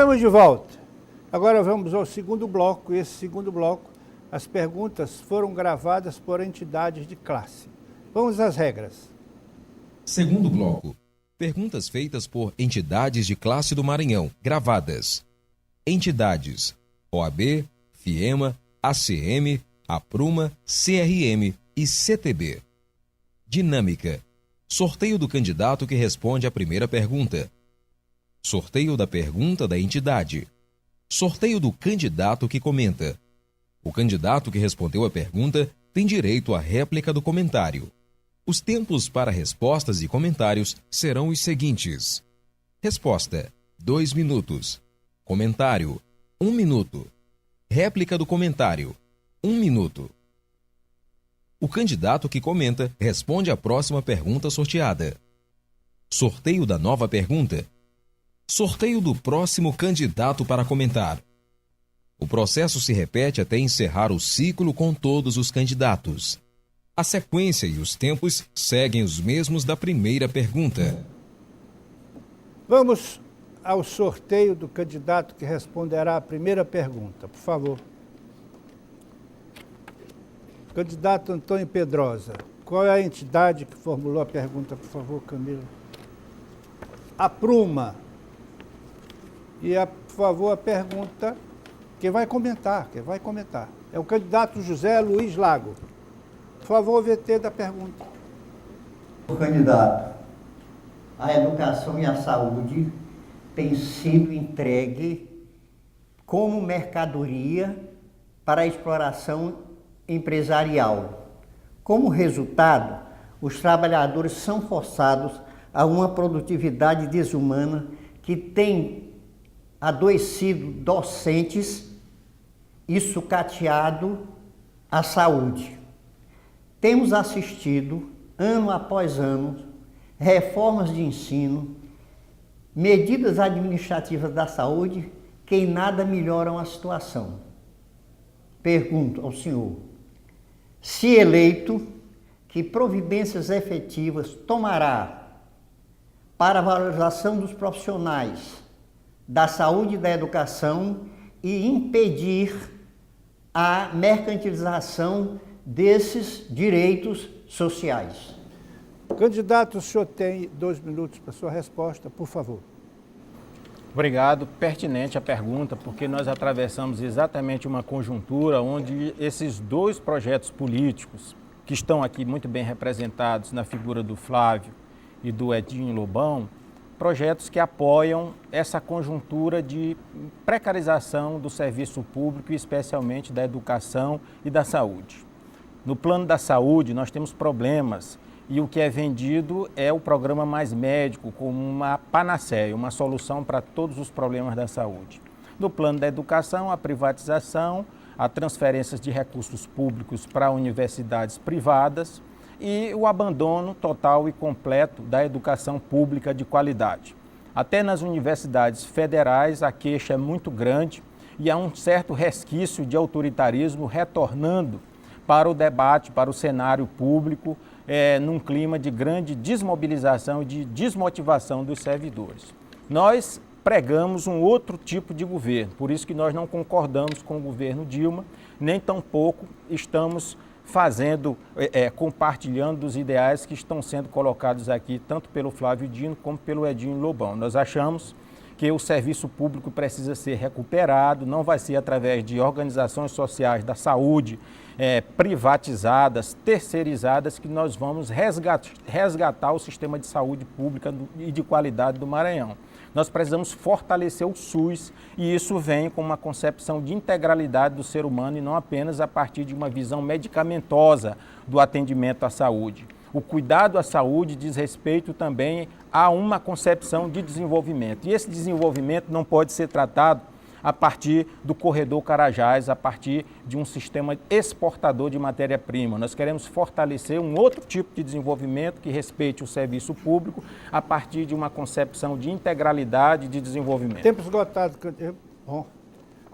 Estamos de volta. Agora vamos ao segundo bloco. Esse segundo bloco, as perguntas foram gravadas por entidades de classe. Vamos às regras. Segundo bloco. Perguntas feitas por entidades de classe do Maranhão, gravadas. Entidades: OAB, FIEMA, ACM, APRUMA, CRM e CTB. Dinâmica: sorteio do candidato que responde à primeira pergunta. Sorteio da pergunta da entidade. Sorteio do candidato que comenta. O candidato que respondeu a pergunta tem direito à réplica do comentário. Os tempos para respostas e comentários serão os seguintes. Resposta: 2 minutos. Comentário: 1 minuto. Réplica do comentário: 1 minuto. O candidato que comenta responde à próxima pergunta sorteada. Sorteio da nova pergunta. Sorteio do próximo candidato para comentar. O processo se repete até encerrar o ciclo com todos os candidatos. A sequência e os tempos seguem os mesmos da primeira pergunta. Vamos ao sorteio do candidato que responderá à primeira pergunta, por favor. Candidato Antônio Pedrosa, qual é a entidade que formulou a pergunta, por favor, Camila? APRUMA. E, por favor, a pergunta, quem vai comentar. É o candidato José Luiz Lago. Por favor, VT da pergunta. Candidato, a educação e a saúde têm sido entregue como mercadoria para a exploração empresarial. Como resultado, os trabalhadores são forçados a uma produtividade desumana que tem adoecido docentes e sucateado a saúde. Temos assistido, ano após ano, reformas de ensino, medidas administrativas da saúde que em nada melhoram a situação. Pergunto ao senhor, se eleito, que providências efetivas tomará para a valorização dos profissionais da saúde e da educação e impedir a mercantilização desses direitos sociais? Candidato, o senhor tem 2 minutos para sua resposta, por favor. Obrigado. Pertinente a pergunta, porque nós atravessamos exatamente uma conjuntura onde esses 2 projetos políticos, que estão aqui muito bem representados na figura do Flávio e do Edinho Lobão, projetos que apoiam essa conjuntura de precarização do serviço público, especialmente da educação e da saúde. No plano da saúde, nós temos problemas e o que é vendido é o programa Mais Médico como uma panaceia, uma solução para todos os problemas da saúde. No plano da educação, a privatização, a transferências de recursos públicos para universidades privadas e o abandono total e completo da educação pública de qualidade. Até nas universidades federais a queixa é muito grande e há um certo resquício de autoritarismo retornando para o debate, para o cenário público, num clima de grande desmobilização e de desmotivação dos servidores. Nós pregamos um outro tipo de governo, por isso que nós não concordamos com o governo Dilma, nem tampouco estamos compartilhando dos ideais que estão sendo colocados aqui, tanto pelo Flávio Dino como pelo Edinho Lobão. Nós achamos que o serviço público precisa ser recuperado, não vai ser através de organizações sociais da saúde privatizadas, terceirizadas, que nós vamos resgatar o sistema de saúde pública e de qualidade do Maranhão. Nós precisamos fortalecer o SUS e isso vem com uma concepção de integralidade do ser humano e não apenas a partir de uma visão medicamentosa do atendimento à saúde. O cuidado à saúde diz respeito também a uma concepção de desenvolvimento. E esse desenvolvimento não pode ser tratado a partir do corredor Carajás, a partir de um sistema exportador de matéria-prima. Nós queremos fortalecer um outro tipo de desenvolvimento que respeite o serviço público a partir de uma concepção de integralidade de desenvolvimento. Tempo esgotado. Bom,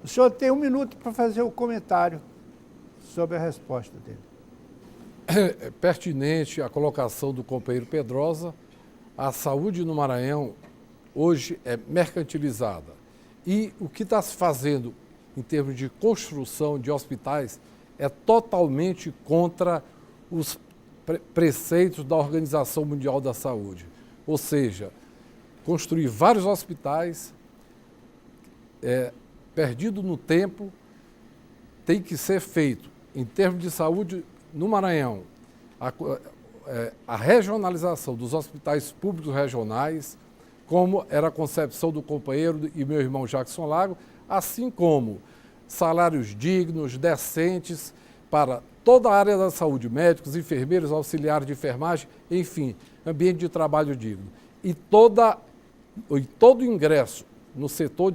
o senhor tem 1 minuto para fazer o comentário sobre a resposta dele. É pertinente a colocação do companheiro Pedrosa. A saúde no Maranhão hoje é mercantilizada. E o que está se fazendo em termos de construção de hospitais é totalmente contra os preceitos da Organização Mundial da Saúde. Ou seja, construir vários hospitais, perdido no tempo, tem que ser feito. Em termos de saúde, no Maranhão, a regionalização dos hospitais públicos regionais, como era a concepção do companheiro e meu irmão Jackson Lago, assim como salários dignos, decentes, para toda a área da saúde, médicos, enfermeiros, auxiliares de enfermagem, enfim, ambiente de trabalho digno. E todo ingresso no setor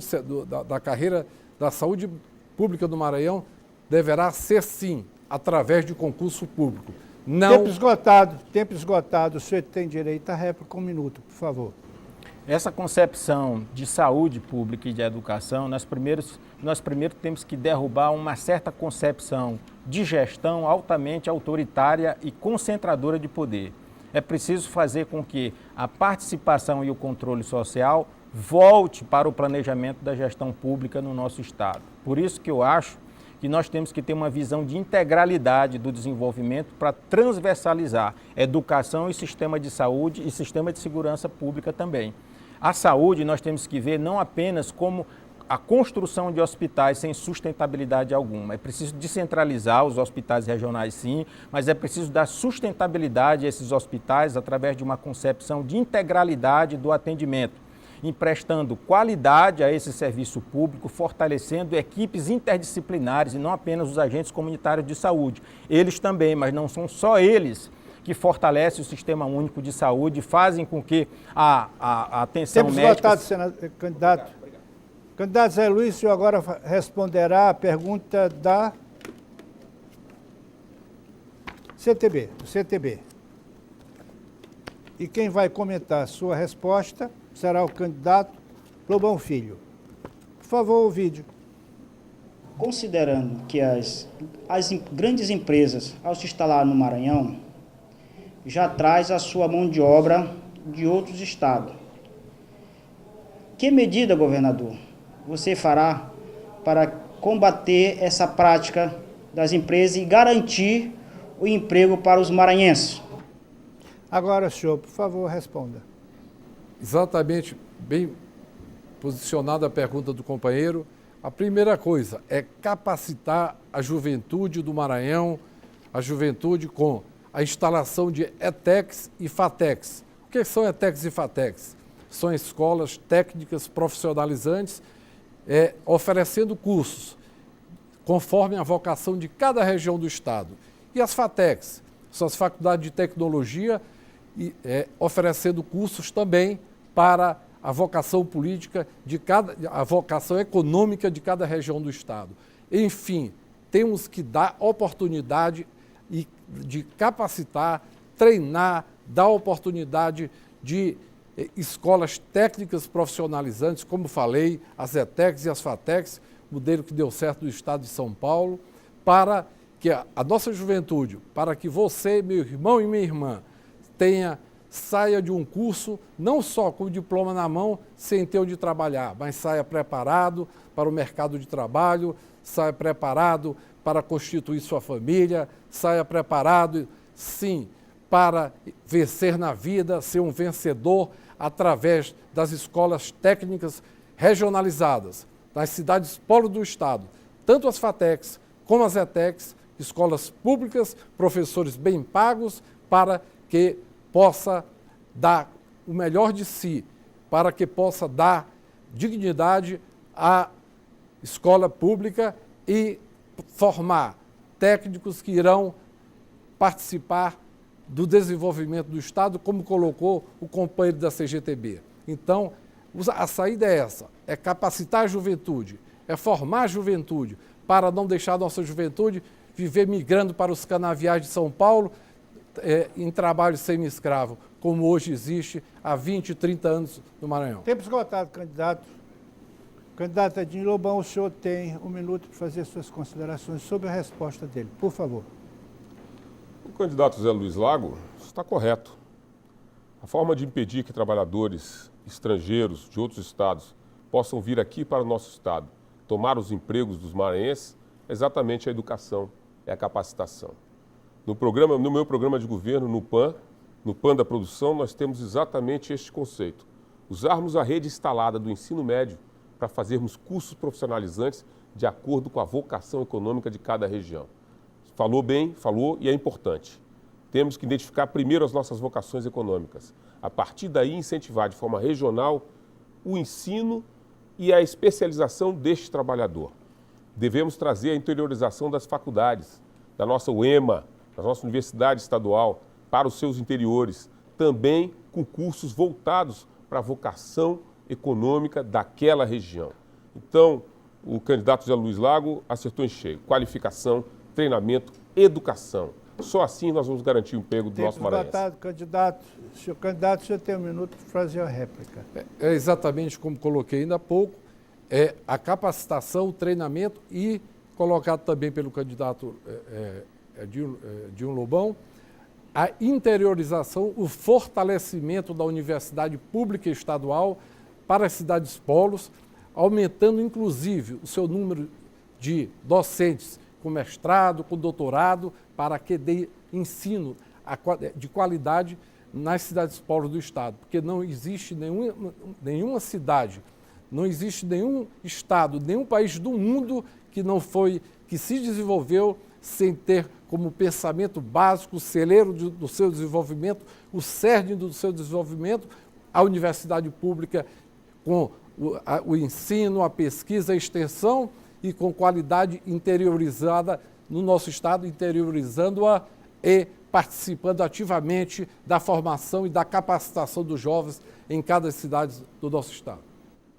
da carreira da saúde pública do Maranhão deverá ser, sim, através de concurso público. Não... Tempo esgotado. O senhor tem direito à réplica, 1 minuto, por favor. Essa concepção de saúde pública e de educação, nós primeiro temos que derrubar uma certa concepção de gestão altamente autoritária e concentradora de poder. É preciso fazer com que a participação e o controle social volte para o planejamento da gestão pública no nosso Estado. Por isso que eu acho que nós temos que ter uma visão de integralidade do desenvolvimento para transversalizar educação e sistema de saúde e sistema de segurança pública também. A saúde nós temos que ver não apenas como a construção de hospitais sem sustentabilidade alguma. É preciso descentralizar os hospitais regionais, sim, mas é preciso dar sustentabilidade a esses hospitais através de uma concepção de integralidade do atendimento, emprestando qualidade a esse serviço público, fortalecendo equipes interdisciplinares e não apenas os agentes comunitários de saúde. Eles também, mas não são só eles que fortalecem o sistema único de saúde e fazem com que a atenção médica... Candidato. Candidato Zé Luiz, o senhor agora responderá a pergunta da CTB. E quem vai comentar a sua resposta será o candidato Lobão Filho. Por favor, o vídeo. Considerando que as grandes empresas, ao se instalar no Maranhão, já traz a sua mão de obra de outros estados. Que medida, governador, você fará para combater essa prática das empresas e garantir o emprego para os maranhenses? Agora, senhor, por favor, responda. Exatamente, bem posicionada a pergunta do companheiro. A primeira coisa é capacitar a juventude do Maranhão, a juventude com a instalação de ETECs e FATECs. O que são ETECs e FATECs? São escolas técnicas profissionalizantes, oferecendo cursos conforme a vocação de cada região do Estado. E as FATECs, são as faculdades de tecnologia, oferecendo cursos também para a vocação política a vocação econômica de cada região do Estado. Enfim, temos que dar oportunidade de capacitar, treinar, dar oportunidade de escolas técnicas profissionalizantes, como falei, as ETECs e as FATECs, modelo que deu certo no Estado de São Paulo, para que a nossa juventude, para que você, meu irmão e minha irmã, saia de um curso, não só com o diploma na mão, sem ter onde trabalhar, mas saia preparado para o mercado de trabalho, saia preparado para constituir sua família, saia preparado, sim, para vencer na vida, ser um vencedor através das escolas técnicas regionalizadas, nas cidades polo do Estado, tanto as FATECs como as ETECs, escolas públicas, professores bem pagos, para que possa dar o melhor de si, para que possa dar dignidade à escola pública e formar técnicos que irão participar do desenvolvimento do Estado, como colocou o companheiro da CGTB. Então, a saída é essa, é capacitar a juventude, é formar a juventude, para não deixar a nossa juventude viver migrando para os canaviais de São Paulo, em trabalho semi-escravo, como hoje existe há 20, 30 anos no Maranhão. Tempo esgotado, candidato. Candidato Edinho Lobão, o senhor tem 1 minuto para fazer suas considerações sobre a resposta dele. Por favor. O candidato Zé Luiz Lago está correto. A forma de impedir que trabalhadores estrangeiros de outros estados possam vir aqui para o nosso estado, tomar os empregos dos maranhenses, é exatamente a educação, é a capacitação. No meu programa de governo, no PAN da produção, nós temos exatamente este conceito. Usarmos a rede instalada do ensino médio para fazermos cursos profissionalizantes de acordo com a vocação econômica de cada região. Falou bem, falou e é importante. Temos que identificar primeiro as nossas vocações econômicas. A partir daí, incentivar de forma regional o ensino e a especialização deste trabalhador. Devemos trazer a interiorização das faculdades, da nossa UEMA, da nossa universidade estadual, para os seus interiores, também com cursos voltados para a vocação econômica daquela região. Então, o candidato José Luiz Lago acertou em cheio. Qualificação, treinamento, educação. Só assim nós vamos garantir o emprego do nosso maranhense. Esgotado, candidato. Senhor candidato, o senhor tem um minuto para fazer a réplica. É exatamente como coloquei ainda há pouco, é a capacitação, o treinamento e, colocado também pelo candidato Edinho Lobão, a interiorização, o fortalecimento da universidade pública e estadual para as cidades polos, aumentando inclusive o seu número de docentes com mestrado, com doutorado, para que dê ensino de qualidade nas cidades polos do estado, porque não existe nenhuma cidade, não existe nenhum estado, nenhum país do mundo que se desenvolveu sem ter como pensamento básico, o celeiro do seu desenvolvimento, o cerne do seu desenvolvimento, a universidade pública com o ensino, a pesquisa, a extensão e com qualidade interiorizada no nosso estado, interiorizando-a e participando ativamente da formação e da capacitação dos jovens em cada cidade do nosso estado.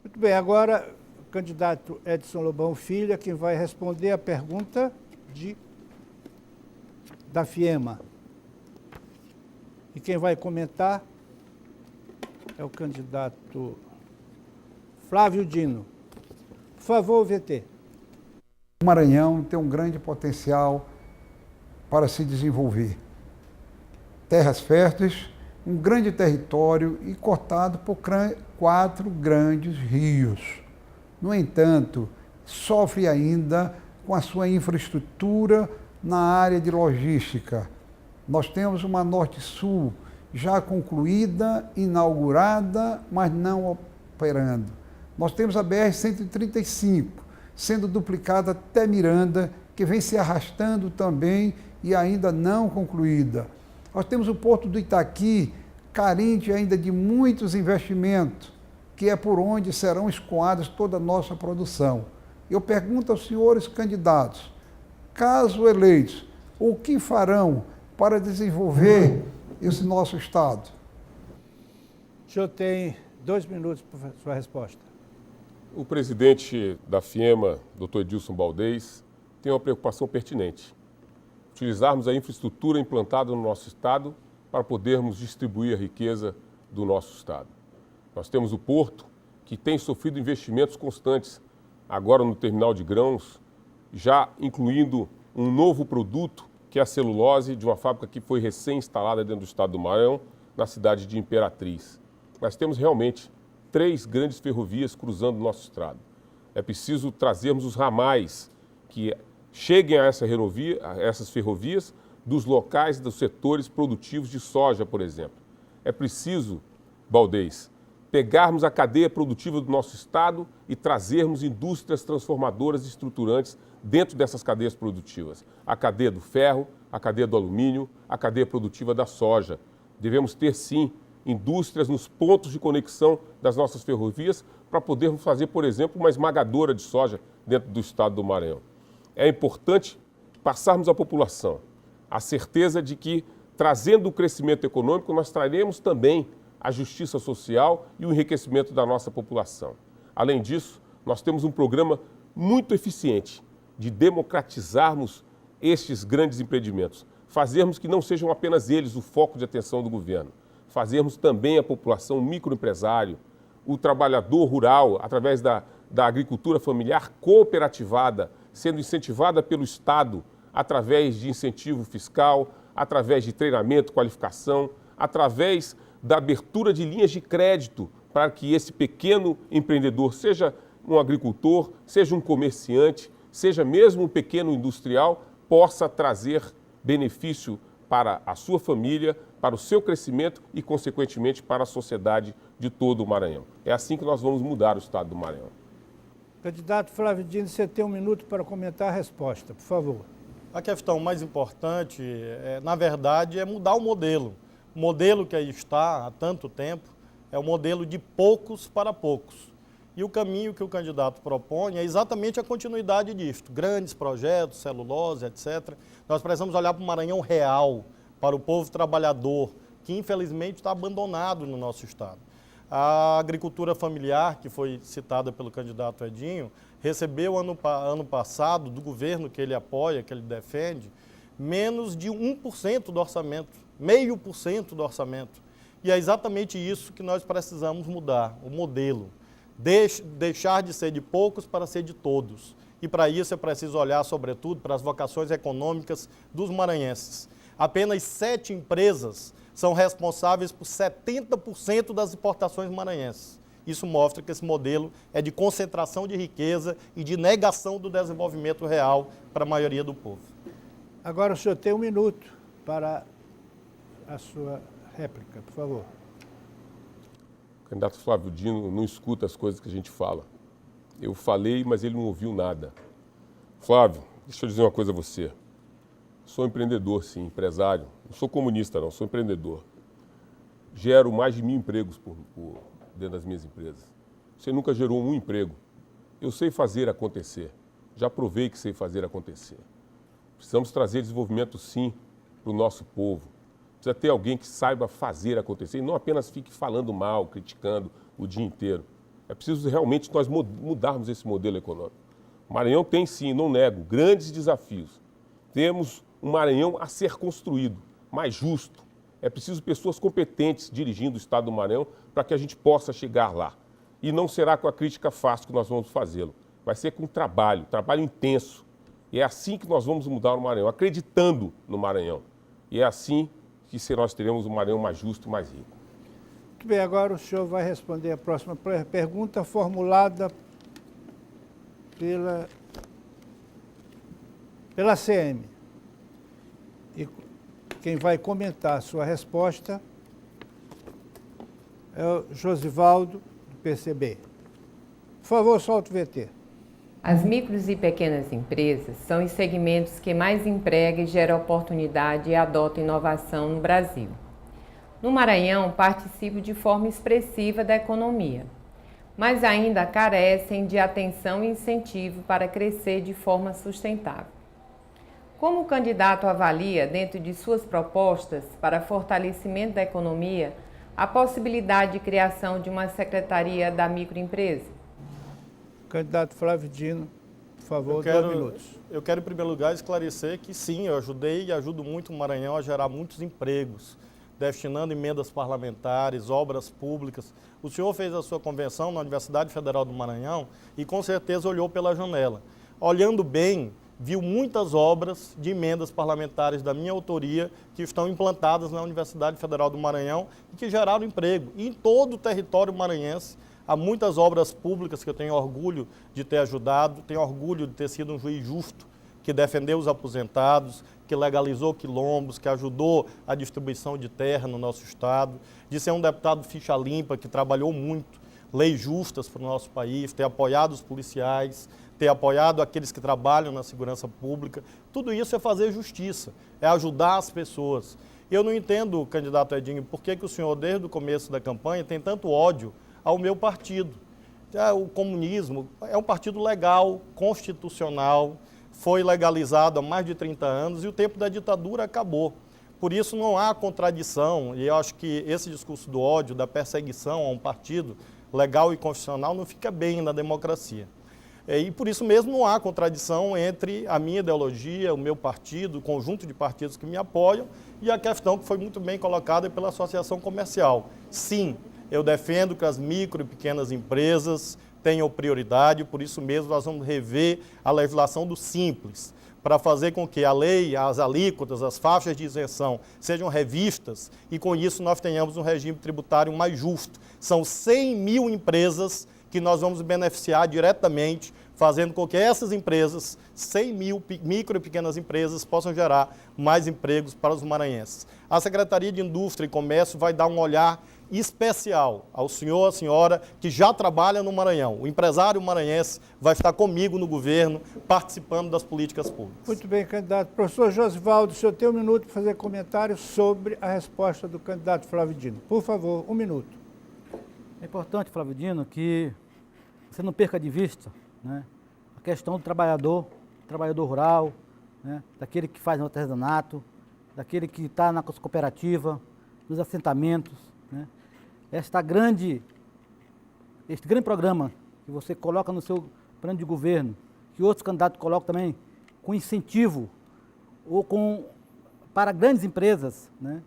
Muito bem, agora o candidato Edson Lobão Filho é quem vai responder a pergunta da FIEMA. E quem vai comentar é o candidato Flávio Dino. Por favor, VT. O Maranhão tem um grande potencial para se desenvolver. Terras férteis, um grande território e cortado por 4 grandes rios. No entanto, sofre ainda com a sua infraestrutura na área de logística. Nós temos uma Norte-Sul já concluída, inaugurada, mas não operando. Nós temos a BR-135, sendo duplicada até Miranda, que vem se arrastando também e ainda não concluída. Nós temos o Porto do Itaqui, carente ainda de muitos investimentos, que é por onde serão escoadas toda a nossa produção. Eu pergunto aos senhores candidatos, caso eleitos, o que farão para desenvolver esse nosso Estado? O senhor tem 2 minutos para sua resposta. O presidente da FIEMA, Dr. Edilson Baldez, tem uma preocupação pertinente. Utilizarmos a infraestrutura implantada no nosso Estado para podermos distribuir a riqueza do nosso Estado. Nós temos o Porto, que tem sofrido investimentos constantes, agora no terminal de grãos, já incluindo um novo produto, que é a celulose, de uma fábrica que foi recém-instalada dentro do estado do Maranhão, na cidade de Imperatriz. Nós temos realmente 3 grandes ferrovias cruzando o nosso estado. É preciso trazermos os ramais que cheguem a essas ferrovias dos locais dos setores produtivos de soja, por exemplo. É preciso, Baldez, pegarmos a cadeia produtiva do nosso estado e trazermos indústrias transformadoras e estruturantes dentro dessas cadeias produtivas. A cadeia do ferro, a cadeia do alumínio, a cadeia produtiva da soja. Devemos ter, sim, indústrias nos pontos de conexão das nossas ferrovias para podermos fazer, por exemplo, uma esmagadora de soja dentro do estado do Maranhão. É importante passarmos à população a certeza de que, trazendo o crescimento econômico, nós traremos também a justiça social e o enriquecimento da nossa população. Além disso, nós temos um programa muito eficiente de democratizarmos estes grandes empreendimentos, fazermos que não sejam apenas eles o foco de atenção do governo, fazermos também a população, o microempresário, o trabalhador rural, através da agricultura familiar cooperativada, sendo incentivada pelo Estado através de incentivo fiscal, através de treinamento, qualificação, através da abertura de linhas de crédito para que esse pequeno empreendedor, seja um agricultor, seja um comerciante, seja mesmo um pequeno industrial, possa trazer benefício para a sua família, para o seu crescimento e, consequentemente, para a sociedade de todo o Maranhão. É assim que nós vamos mudar o estado do Maranhão. Candidato Flávio Dino, você tem 1 minuto para comentar a resposta, por favor. A questão mais importante, na verdade, é mudar o modelo. O modelo que aí está há tanto tempo é o modelo de poucos para poucos. E o caminho que o candidato propõe é exatamente a continuidade disso. Grandes projetos, celulose, etc. Nós precisamos olhar para o Maranhão real, para o povo trabalhador, que infelizmente está abandonado no nosso estado. A agricultura familiar, que foi citada pelo candidato Edinho, recebeu ano passado, do governo que ele apoia, que ele defende, menos de 1% do orçamento, 0,5% do orçamento. E é exatamente isso que nós precisamos mudar, o modelo. Deixar de ser de poucos para ser de todos. E para isso é preciso olhar, sobretudo, para as vocações econômicas dos maranhenses. Apenas 7 empresas são responsáveis por 70% das importações maranhenses. Isso mostra que esse modelo é de concentração de riqueza e de negação do desenvolvimento real para a maioria do povo. Agora o senhor tem 1 minuto para a sua réplica, por favor. O candidato Flávio Dino não escuta as coisas que a gente fala. Eu falei, mas ele não ouviu nada. Flávio, deixa eu dizer uma coisa a você. Sou empreendedor, sim, empresário. Não sou comunista, não, sou empreendedor. Gero mais de 1.000 empregos dentro das minhas empresas. Você nunca gerou um emprego. Eu sei fazer acontecer. Já provei que sei fazer acontecer. Precisamos trazer desenvolvimento, sim, para o nosso povo. Precisa ter alguém que saiba fazer acontecer e não apenas fique falando mal, criticando o dia inteiro. É preciso realmente nós mudarmos esse modelo econômico. O Maranhão tem, sim, não nego, grandes desafios. Temos um Maranhão a ser construído, mais justo. É preciso pessoas competentes dirigindo o estado do Maranhão para que a gente possa chegar lá. E não será com a crítica fácil que nós vamos fazê-lo. Vai ser com trabalho intenso. E é assim que nós vamos mudar o Maranhão, acreditando no Maranhão. E é assim que nós teremos um Maranhão mais justo e mais rico. Muito bem, agora o senhor vai responder a próxima pergunta formulada pela CM. E quem vai comentar a sua resposta é o Josivaldo, do PCB. Por favor, solta o VT. As micros e pequenas empresas são os segmentos que mais empregam e geram oportunidade e adotam inovação no Brasil. No Maranhão, participam de forma expressiva da economia, mas ainda carecem de atenção e incentivo para crescer de forma sustentável. Como o candidato avalia, dentro de suas propostas para fortalecimento da economia, a possibilidade de criação de uma secretaria da microempresa? Candidato Flávio Dino, por favor, 2 minutos. Eu quero, em primeiro lugar, esclarecer que sim, eu ajudei e ajudo muito o Maranhão a gerar muitos empregos, destinando emendas parlamentares, obras públicas. O senhor fez a sua convenção na Universidade Federal do Maranhão e com certeza olhou pela janela. Olhando bem, viu muitas obras de emendas parlamentares da minha autoria que estão implantadas na Universidade Federal do Maranhão e que geraram emprego. E em todo o território maranhense, há muitas obras públicas que eu tenho orgulho de ter ajudado, tenho orgulho de ter sido um juiz justo, que defendeu os aposentados, que legalizou quilombos, que ajudou a distribuição de terra no nosso estado, de ser um deputado ficha limpa, que trabalhou muito, leis justas para o nosso país, ter apoiado os policiais, ter apoiado aqueles que trabalham na segurança pública. Tudo isso é fazer justiça, é ajudar as pessoas. Eu não entendo, candidato Edinho, por que o senhor, desde o começo da campanha, tem tanto ódio ao meu partido. O comunismo é um partido legal, constitucional, foi legalizado há mais de 30 anos e o tempo da ditadura acabou. Por isso não há contradição, e eu acho que esse discurso do ódio, da perseguição a um partido legal e constitucional não fica bem na democracia. E por isso mesmo não há contradição entre a minha ideologia, o meu partido, o conjunto de partidos que me apoiam e a questão que foi muito bem colocada pela Associação Comercial. Sim, eu defendo que as micro e pequenas empresas tenham prioridade, por isso mesmo nós vamos rever a legislação do Simples, para fazer com que a lei, as alíquotas, as faixas de isenção sejam revistas e com isso nós tenhamos um regime tributário mais justo. São 100 mil empresas que nós vamos beneficiar diretamente, fazendo com que essas empresas, 100 mil micro e pequenas empresas, possam gerar mais empregos para os maranhenses. A Secretaria de Indústria e Comércio vai dar um olhar especial ao senhor, à senhora que já trabalha no Maranhão. O empresário maranhense vai estar comigo no governo, participando das políticas públicas. Muito bem, candidato. Professor Josivaldo, o senhor tem um minuto para fazer comentário sobre a resposta do candidato Flávio Dino. Por favor, um minuto. É importante, Flávio Dino, que você não perca de vista, né, a questão do trabalhador rural, né, daquele que faz no artesanato, daquele que está na cooperativa, nos assentamentos, né. Este grande programa que você coloca no seu plano de governo, que outros candidatos colocam também, com incentivo ou para grandes empresas, né,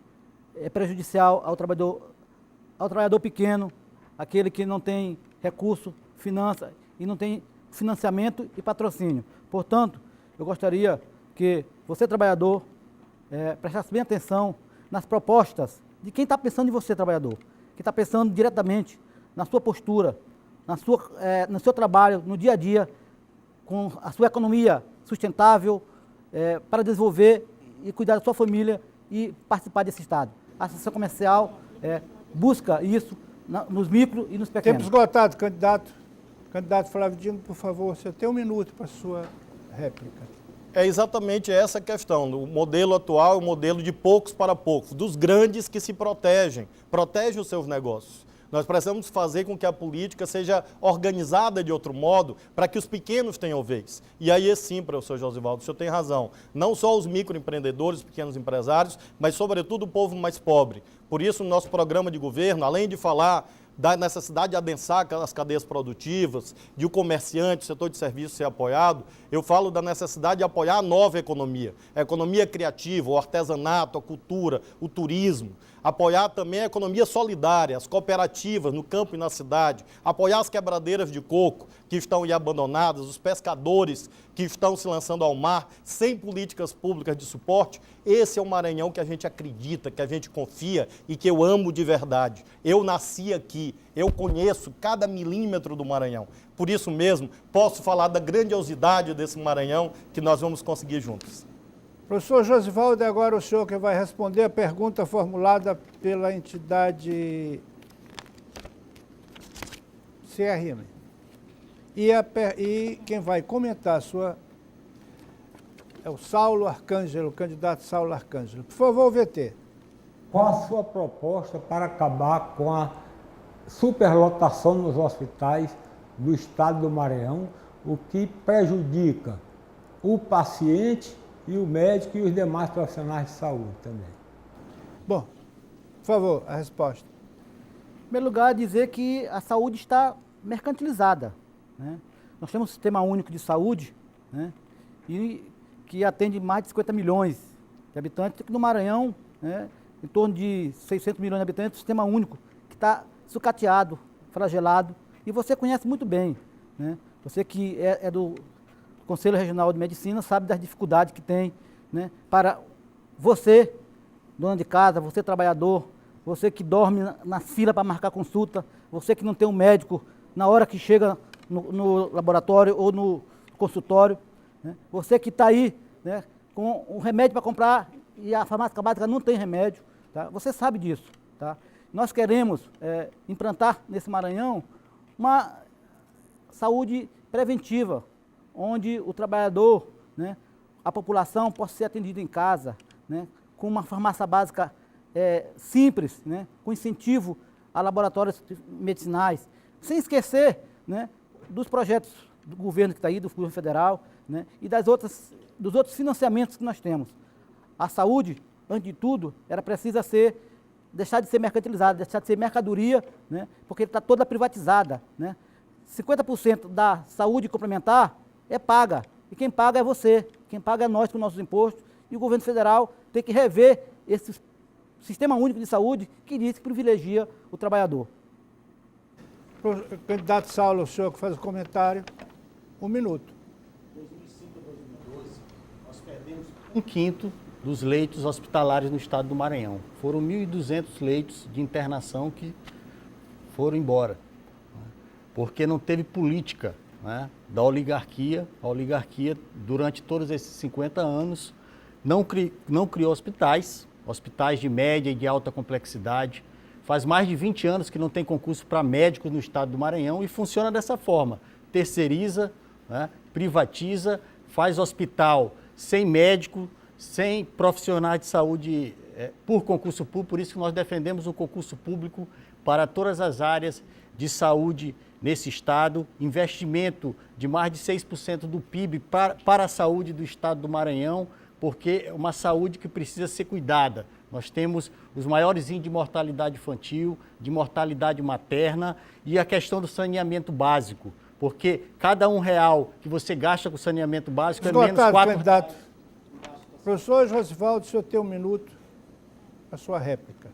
é prejudicial ao trabalhador pequeno, aquele que não tem recurso, finança e não tem financiamento e patrocínio. Portanto, eu gostaria que você, trabalhador, prestasse bem atenção nas propostas de quem está pensando em você, trabalhador, que está pensando diretamente na sua postura, no seu trabalho, no dia a dia, com a sua economia sustentável, para desenvolver e cuidar da sua família e participar desse Estado. A Associação Comercial busca isso nos micro e nos pequenos. Tempo esgotado, candidato. Candidato Flávio Dino, por favor, você tem um minuto para a sua réplica. É exatamente essa a questão. O modelo atual é o modelo de poucos para poucos, dos grandes que se protegem os seus negócios. Nós precisamos fazer com que a política seja organizada de outro modo para que os pequenos tenham vez. E aí sim, professor Josivaldo, o senhor tem razão. Não só os microempreendedores, pequenos empresários, mas sobretudo o povo mais pobre. Por isso, o nosso programa de governo, além de falar da necessidade de adensar as cadeias produtivas, de o comerciante, o setor de serviços ser apoiado, eu falo da necessidade de apoiar a nova economia, a economia criativa, o artesanato, a cultura, o turismo, apoiar também a economia solidária, as cooperativas no campo e na cidade, apoiar as quebradeiras de coco que estão aí abandonadas, os pescadores que estão se lançando ao mar sem políticas públicas de suporte. Esse é o Maranhão que a gente acredita, que a gente confia e que eu amo de verdade. Eu nasci aqui, eu conheço cada milímetro do Maranhão. Por isso mesmo, posso falar da grandiosidade desse Maranhão que nós vamos conseguir juntos. Professor Josivaldo, agora o senhor que vai responder a pergunta formulada pela entidade CRM. E quem vai comentar a sua é o Saulo Arcângelo, o candidato Saulo Arcângelo. Por favor, VT. Qual a sua proposta para acabar com a superlotação nos hospitais do estado do Maranhão, o que prejudica o paciente e o médico e os demais profissionais de saúde também? Bom, por favor, a resposta. Em primeiro lugar, dizer que a saúde está mercantilizada, né? Nós temos um sistema único de saúde, né, e que atende mais de 50 milhões de habitantes. Aqui no Maranhão, né, em torno de 600 milhões de habitantes, um sistema único que está sucateado, flagelado, e você conhece muito bem, né? Você que é do Conselho Regional de Medicina sabe das dificuldades que tem, né, para você, dona de casa, você trabalhador, você que dorme na fila para marcar consulta, você que não tem um médico na hora que chega no laboratório ou no consultório, né, você que está aí, né, com um remédio para comprar e a farmácia básica não tem remédio, tá? Você sabe disso, tá? Nós queremos implantar nesse Maranhão uma saúde preventiva, onde o trabalhador, né, a população possa ser atendida em casa, né, com uma farmácia básica simples, né, com incentivo a laboratórios medicinais, sem esquecer, né, dos projetos do governo que está aí, do governo federal, né, e dos outros financiamentos que nós temos. A saúde, antes de tudo, era precisa deixar de ser mercantilizada, deixar de ser mercadoria, né, porque está toda privatizada, né. 50% da saúde complementar é paga, e quem paga é você, quem paga é nós com nossos impostos, e o governo federal tem que rever esse sistema único de saúde que diz que privilegia o trabalhador. Candidato Saulo, o senhor que faz o comentário. Um minuto. De 2005 a 2012, nós 1/5 dos leitos hospitalares no estado do Maranhão. Foram 1.200 leitos de internação que foram embora, porque não teve política, né, da oligarquia. A oligarquia, durante todos esses 50 anos, não criou hospitais de média e de alta complexidade. Faz mais de 20 anos que não tem concurso para médicos no estado do Maranhão e funciona dessa forma. Terceiriza, né, privatiza, faz hospital sem médico, sem profissionais de saúde por concurso público. Por isso que nós defendemos um concurso público para todas as áreas de saúde nesse estado, investimento de mais de 6% do PIB para a saúde do estado do Maranhão, porque é uma saúde que precisa ser cuidada. Nós temos os maiores índices de mortalidade infantil, de mortalidade materna e a questão do saneamento básico, porque cada R$1 que você gasta com saneamento básico é menos 4... Candidato. Professor Josivaldo, o senhor tem 1 minuto, a sua réplica.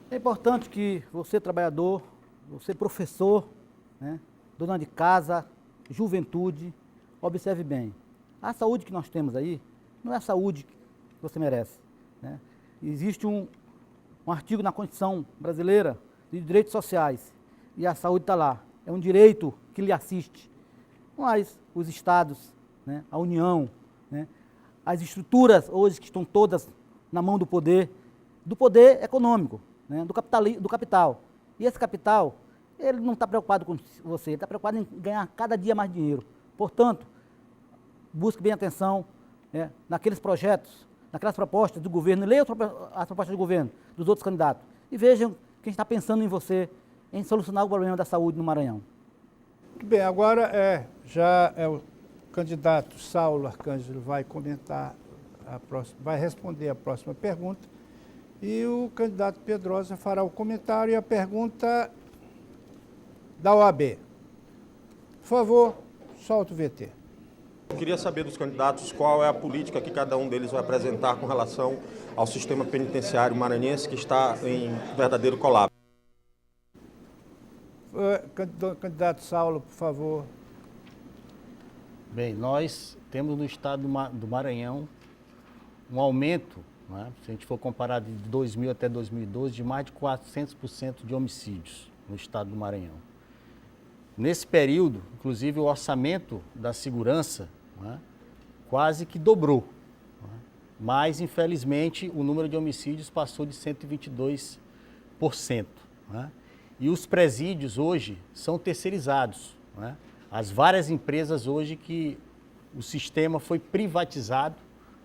É importante que você, trabalhador, você, professor, né, dona de casa, juventude, observe bem. A saúde que nós temos aí não é a saúde que você merece, né? Existe um artigo na Constituição brasileira de direitos sociais e a saúde está lá. É um direito que lhe assiste. Mas os estados, né, a União, né, as estruturas hoje que estão todas na mão do poder econômico, né, do capital. E esse capital, ele não está preocupado com você, ele está preocupado em ganhar cada dia mais dinheiro. Portanto, busque bem atenção, né, naqueles projetos, naquelas propostas do governo, leia as propostas do governo, dos outros candidatos, e vejam quem está pensando em você, em solucionar o problema da saúde no Maranhão. Muito bem, agora já é o candidato Saulo Arcângelo vai comentar vai responder a próxima pergunta e o candidato Pedrosa fará o comentário e a pergunta da OAB. Por favor, solta o VT. Eu queria saber dos candidatos qual é a política que cada um deles vai apresentar com relação ao sistema penitenciário maranhense que está em verdadeiro colapso. Candidato Saulo, por favor. Bem, nós temos no estado do Maranhão um aumento, né, se a gente for comparar de 2000 até 2012, de mais de 400% de homicídios no estado do Maranhão. Nesse período, inclusive, o orçamento da segurança, né, quase que dobrou, né, mas, infelizmente, o número de homicídios passou de 122%. Né, e os presídios hoje são terceirizados. Né, as várias empresas hoje que o sistema foi privatizado,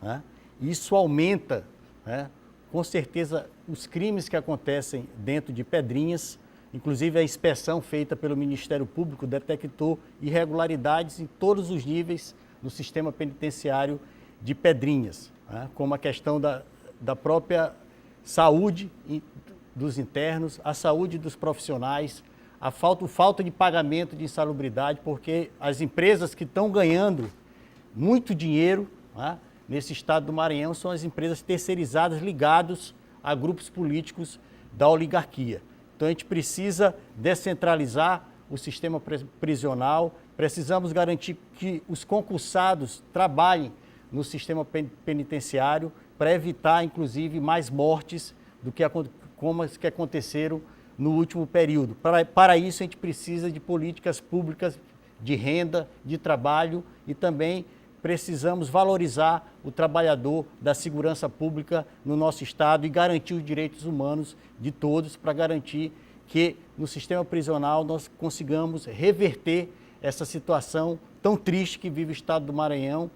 né, e isso aumenta, né, com certeza, os crimes que acontecem dentro de Pedrinhas. Inclusive, a inspeção feita pelo Ministério Público detectou irregularidades em todos os níveis do sistema penitenciário de Pedrinhas, né? Como a questão da própria saúde dos internos, a saúde dos profissionais, a falta de pagamento de insalubridade, porque as empresas que estão ganhando muito dinheiro, né, nesse estado do Maranhão são as empresas terceirizadas ligadas a grupos políticos da oligarquia. Então, a gente precisa descentralizar o sistema prisional, precisamos garantir que os concursados trabalhem no sistema penitenciário para evitar, inclusive, mais mortes do que como as que aconteceram no último período. Para isso, a gente precisa de políticas públicas de renda, de trabalho e também precisamos valorizar o trabalhador da segurança pública no nosso estado e garantir os direitos humanos de todos para garantir que no sistema prisional nós consigamos reverter essa situação tão triste que vive o estado do Maranhão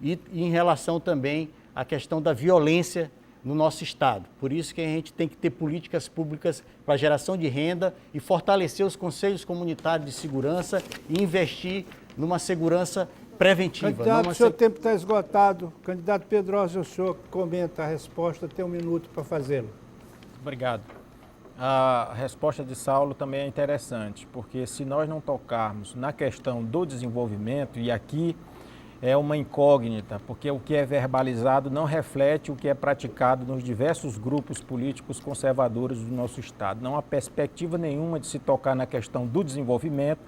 e em relação também à questão da violência no nosso estado. Por isso que a gente tem que ter políticas públicas para geração de renda e fortalecer os conselhos comunitários de segurança e investir numa segurança preventiva. Candidato, o seu tempo está esgotado. Candidato Pedrosa, o senhor comenta a resposta, tem 1 minuto para fazê-lo. Obrigado. A resposta de Saulo também é interessante, porque se nós não tocarmos na questão do desenvolvimento, e aqui é uma incógnita, porque o que é verbalizado não reflete o que é praticado nos diversos grupos políticos conservadores do nosso estado. Não há perspectiva nenhuma de se tocar na questão do desenvolvimento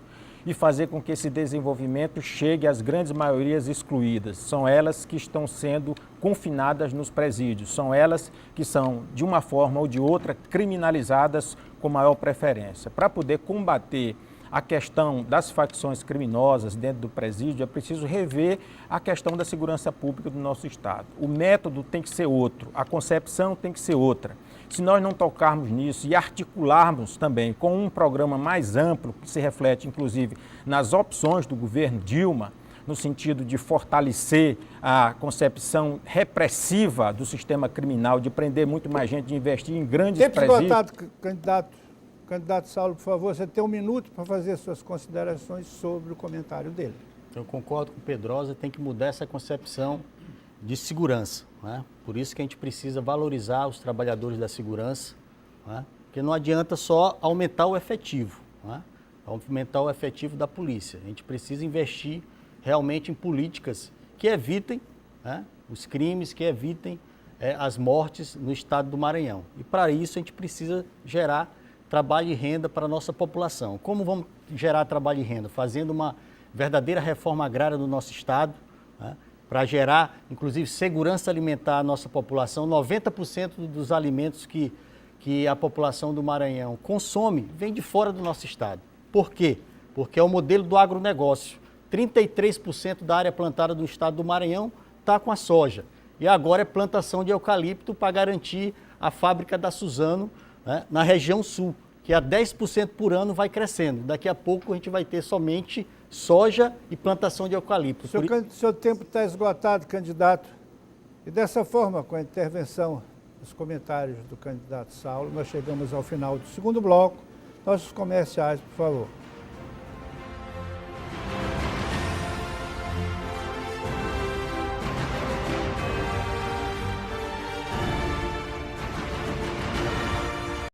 e fazer com que esse desenvolvimento chegue às grandes maiorias excluídas. São elas que estão sendo confinadas nos presídios, são elas que são, de uma forma ou de outra, criminalizadas com maior preferência. Para poder combater a questão das facções criminosas dentro do presídio, é preciso rever a questão da segurança pública do nosso Estado. O método tem que ser outro, a concepção tem que ser outra. Se nós não tocarmos nisso e articularmos também com um programa mais amplo, que se reflete inclusive nas opções do governo Dilma, no sentido de fortalecer a concepção repressiva do sistema criminal, de prender muito mais gente, de investir em grandes presídios. Esgotado, candidato. Candidato Saulo, por favor, você tem 1 minuto para fazer suas considerações sobre o comentário dele. Eu concordo com o Pedrosa, tem que mudar essa concepção de segurança, né? Por isso que a gente precisa valorizar os trabalhadores da segurança, né? Porque não adianta só aumentar o efetivo, né? Aumentar o efetivo da polícia. A gente precisa investir realmente em políticas que evitem, né, os crimes, que evitem as mortes no estado do Maranhão. E para isso a gente precisa gerar trabalho e renda para a nossa população. Como vamos gerar trabalho e renda? Fazendo uma verdadeira reforma agrária do nosso estado, né, para gerar, inclusive, segurança alimentar à nossa população. 90% dos alimentos que a população do Maranhão consome vem de fora do nosso estado. Por quê? Porque é o modelo do agronegócio. 33% da área plantada do estado do Maranhão está com a soja. E agora é plantação de eucalipto para garantir a fábrica da Suzano, né, na região sul, que a 10% por ano vai crescendo. Daqui a pouco a gente vai ter somente soja e plantação de eucalipto. Seu tempo está esgotado, candidato. E dessa forma, com a intervenção dos comentários do candidato Saulo, nós chegamos ao final do segundo bloco. Nossos comerciais, por favor.